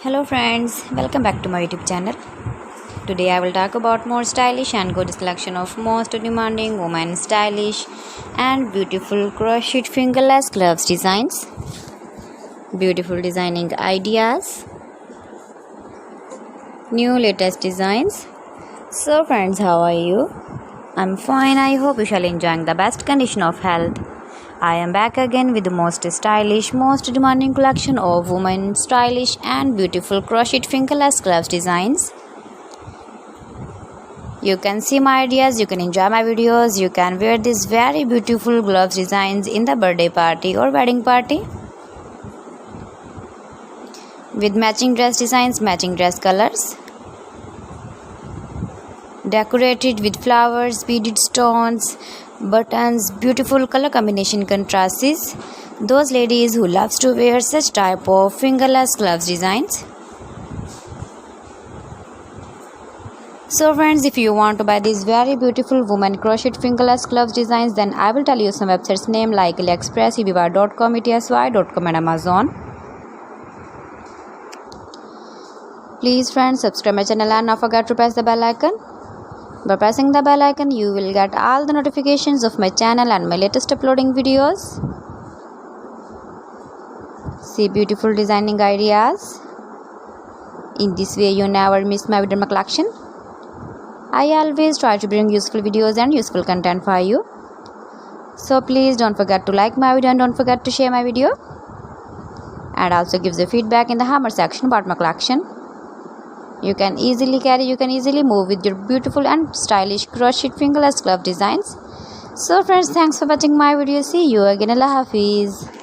Hello friends, welcome back to my YouTube channel. Today I will talk about more stylish and good selection of most demanding women stylish and beautiful crochet fingerless gloves designs, beautiful designing ideas, new latest designs. So friends, how are you? I'm fine. I hope you shall enjoying the best condition of health. I am back again with the most stylish, most demanding collection of women stylish and beautiful crocheted fingerless gloves designs. You can see my ideas, you can enjoy my videos, you can wear these very beautiful gloves designs in the birthday party or wedding party. With matching dress designs, matching dress colors. Decorated with flowers, beaded stones, buttons, beautiful color combination contrasts. Those ladies who loves to wear such type of fingerless gloves designs. So friends, if you want to buy these very beautiful woman crocheted fingerless gloves designs, then I will tell you some websites name like AliExpress, eBay.com, etsy.com and Amazon. Please friends, subscribe my channel and not forget to press the bell icon. By pressing the bell icon, you will get all the notifications of my channel and my latest uploading videos. See beautiful designing ideas. In this way, you never miss my video collection. I always try to bring useful videos and useful content for you. So please don't forget to like my video and don't forget to share my video. And also give the feedback in the hammer section about my collection. You can easily carry, you can easily move with your beautiful and stylish crocheted fingerless glove designs. So friends, thanks for watching my video. See you again. Allah Hafiz.